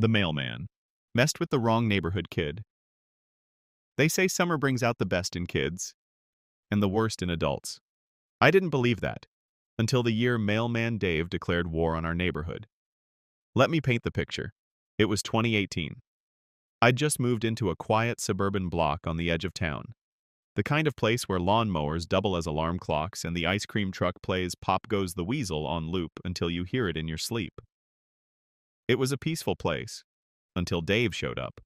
The mailman. Messed with the wrong neighborhood kid. They say summer brings out the best in kids and the worst in adults. I didn't believe that until the year Mailman Dave declared war on our neighborhood. Let me paint the picture. It was 2018. I'd just moved into a quiet suburban block on the edge of town. The kind of place where lawnmowers double as alarm clocks and the ice cream truck plays Pop Goes the Weasel on loop until you hear it in your sleep. It was a peaceful place until Dave showed up.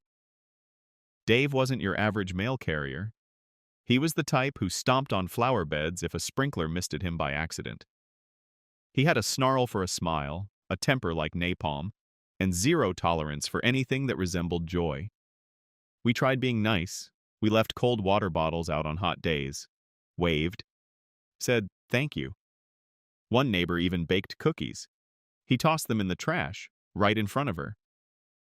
Dave wasn't your average mail carrier. He was the type who stomped on flower beds if a sprinkler misted him by accident. He had a snarl for a smile, a temper like napalm, and zero tolerance for anything that resembled joy. We tried being nice. We left cold water bottles out on hot days, waved, said thank you. One neighbor even baked cookies. He tossed them in the trash, right in front of her.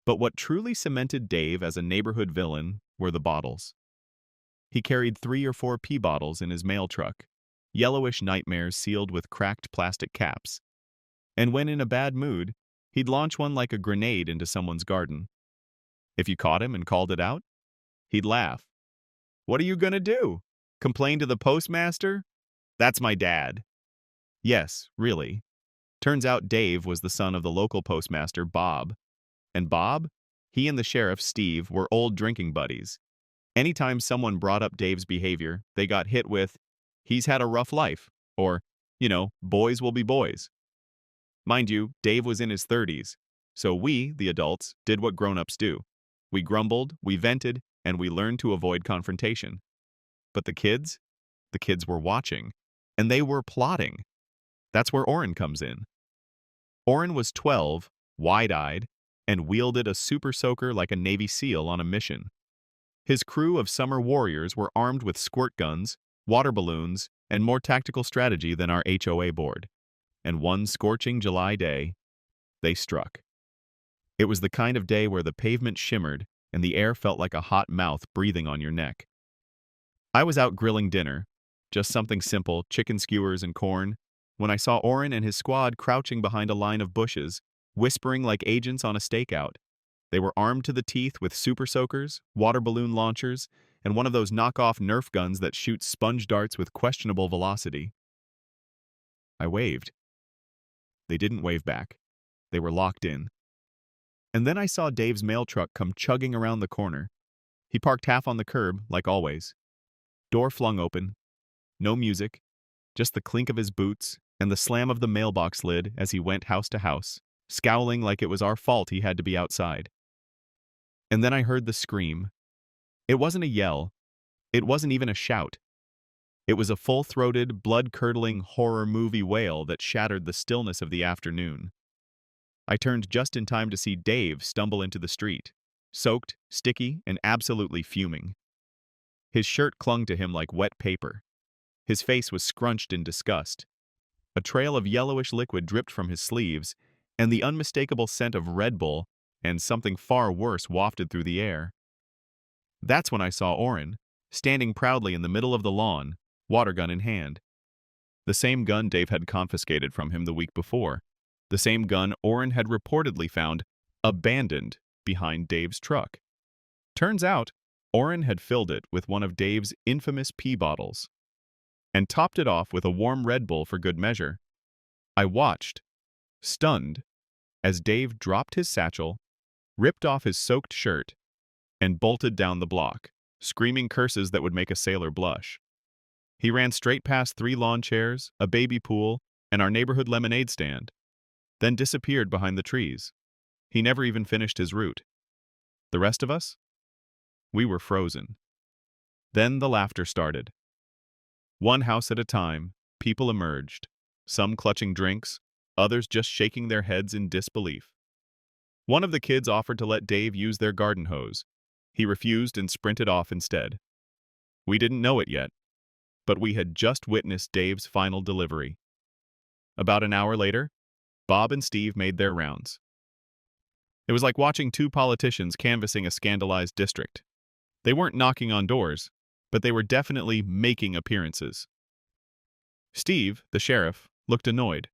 But what truly cemented Dave as a neighborhood villain were the bottles. He carried 3 or 4 pee bottles in his mail truck, yellowish nightmares sealed with cracked plastic caps. And when in a bad mood, he'd launch one like a grenade into someone's garden. If you caught him and called it out, he'd laugh. "What are you gonna do? Complain to the postmaster? That's my dad." Yes, really. Turns out Dave was the son of the local postmaster, Bob. And Bob, he and the sheriff, Steve, were old drinking buddies. Anytime someone brought up Dave's behavior, they got hit with, "He's had a rough life," or, "Boys will be boys." Mind you, Dave was in his 30s, so we, the adults, did what grown-ups do. We grumbled, we vented, and we learned to avoid confrontation. But the kids were watching, and they were plotting. That's where Orrin comes in. Orrin was 12, wide-eyed, and wielded a super soaker like a Navy SEAL on a mission. His crew of summer warriors were armed with squirt guns, water balloons, and more tactical strategy than our HOA board. And one scorching July day, they struck. It was the kind of day where the pavement shimmered and the air felt like a hot mouth breathing on your neck. I was out grilling dinner, just something simple, chicken skewers and corn, when I saw Orrin and his squad crouching behind a line of bushes, whispering like agents on a stakeout. They were armed to the teeth with super soakers, water balloon launchers, and one of those knockoff Nerf guns that shoots sponge darts with questionable velocity. I waved. They didn't wave back. They were locked in. And then I saw Dave's mail truck come chugging around the corner. He parked half on the curb, like always. Door flung open. No music, just the clink of his boots and the slam of the mailbox lid as he went house to house, scowling like it was our fault he had to be outside. And then I heard the scream. It wasn't a yell. It wasn't even a shout. It was a full-throated, blood-curdling horror movie wail that shattered the stillness of the afternoon. I turned just in time to see Dave stumble into the street, soaked, sticky, and absolutely fuming. His shirt clung to him like wet paper. His face was scrunched in disgust. A trail of yellowish liquid dripped from his sleeves, and the unmistakable scent of Red Bull and something far worse wafted through the air. That's when I saw Orrin, standing proudly in the middle of the lawn, water gun in hand. The same gun Dave had confiscated from him the week before. The same gun Orrin had reportedly found abandoned behind Dave's truck. Turns out, Orrin had filled it with one of Dave's infamous pee bottles and topped it off with a warm Red Bull for good measure. I watched, stunned, as Dave dropped his satchel, ripped off his soaked shirt, and bolted down the block, screaming curses that would make a sailor blush. He ran straight past 3 lawn chairs, a baby pool, and our neighborhood lemonade stand, then disappeared behind the trees. He never even finished his route. The rest of us? We were frozen. Then the laughter started. One house at a time, people emerged, some clutching drinks, others just shaking their heads in disbelief. One of the kids offered to let Dave use their garden hose. He refused and sprinted off instead. We didn't know it yet, but we had just witnessed Dave's final delivery. About an hour later, Bob and Steve made their rounds. It was like watching 2 politicians canvassing a scandalized district. They weren't knocking on doors, but they were definitely making appearances. Steve, the sheriff, looked annoyed.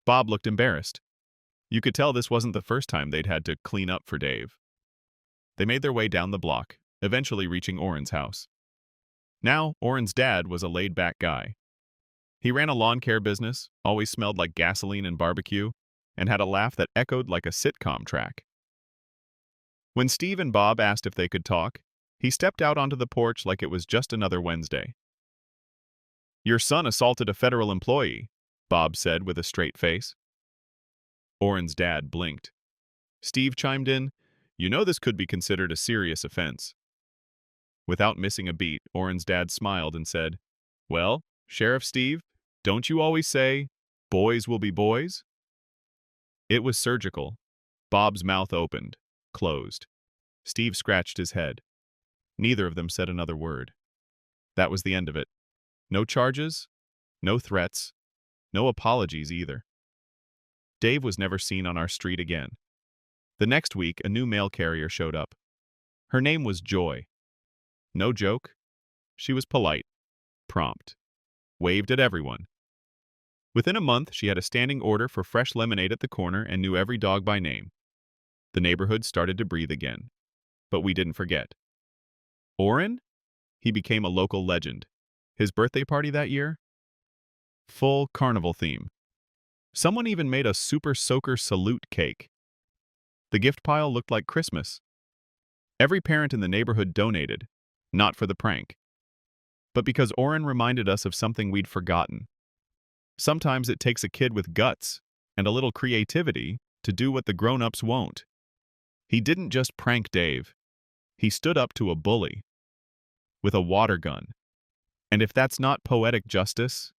Bob looked embarrassed. You could tell this wasn't the first time they'd had to clean up for Dave. They made their way down the block, eventually reaching Oren's house. Now, Oren's dad was a laid-back guy. He ran a lawn care business, always smelled like gasoline and barbecue, and had a laugh that echoed like a sitcom track. When Steve and Bob asked if they could talk, he stepped out onto the porch like it was just another Wednesday. "Your son assaulted a federal employee," Bob said with a straight face. Oren's dad blinked. Steve chimed in, "You know this could be considered a serious offense." Without missing a beat, Oren's dad smiled and said, "Well, Sheriff Steve, don't you always say, 'Boys will be boys'?" It was surgical. Bob's mouth opened, closed. Steve scratched his head. Neither of them said another word. That was the end of it. No charges, no threats, no apologies either. Dave was never seen on our street again. The next week, a new mail carrier showed up. Her name was Joy. No joke. She was polite, prompt, waved at everyone. Within a month, she had a standing order for fresh lemonade at the corner and knew every dog by name. The neighborhood started to breathe again. But we didn't forget. Oren? He became a local legend. His birthday party that year? Full carnival theme. Someone even made a Super Soaker salute cake. The gift pile looked like Christmas. Every parent in the neighborhood donated, not for the prank, but because Oren reminded us of something we'd forgotten. Sometimes it takes a kid with guts and a little creativity to do what the grown-ups won't. He didn't just prank Dave. He stood up to a bully with a water gun. And if that's not poetic justice,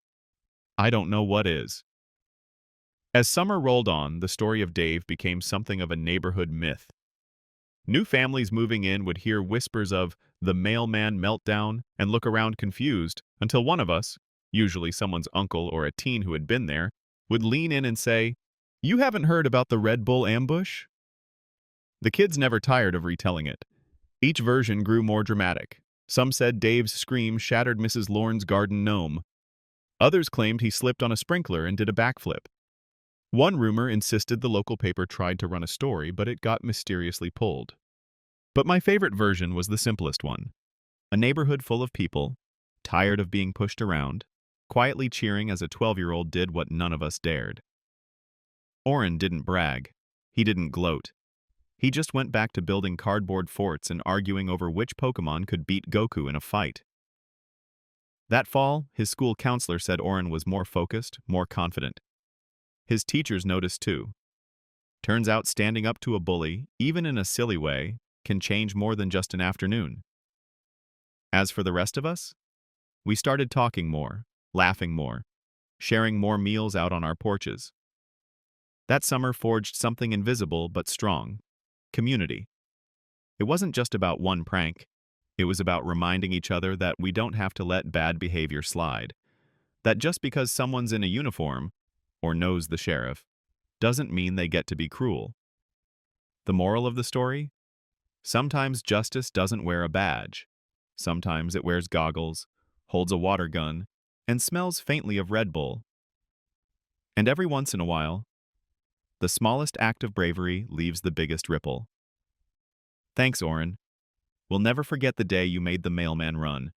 I don't know what is. As summer rolled on, the story of Dave became something of a neighborhood myth. New families moving in would hear whispers of the mailman meltdown and look around confused until one of us, usually someone's uncle or a teen who had been there, would lean in and say, "You haven't heard about the Red Bull ambush?" The kids never tired of retelling it. Each version grew more dramatic. Some said Dave's scream shattered Mrs. Lorne's garden gnome. Others claimed he slipped on a sprinkler and did a backflip. One rumor insisted the local paper tried to run a story, but it got mysteriously pulled. But my favorite version was the simplest one. A neighborhood full of people, tired of being pushed around, quietly cheering as a 12-year-old did what none of us dared. Oren didn't brag. He didn't gloat. He just went back to building cardboard forts and arguing over which Pokemon could beat Goku in a fight. That fall, his school counselor said Oren was more focused, more confident. His teachers noticed too. Turns out standing up to a bully, even in a silly way, can change more than just an afternoon. As for the rest of us, we started talking more, laughing more, sharing more meals out on our porches. That summer forged something invisible but strong: community. It wasn't just about one prank. It was about reminding each other that we don't have to let bad behavior slide. That just because someone's in a uniform, or knows the sheriff, doesn't mean they get to be cruel. The moral of the story? Sometimes justice doesn't wear a badge. Sometimes it wears goggles, holds a water gun, and smells faintly of Red Bull. And every once in a while, the smallest act of bravery leaves the biggest ripple. Thanks, Oren. We'll never forget the day you made the mailman run.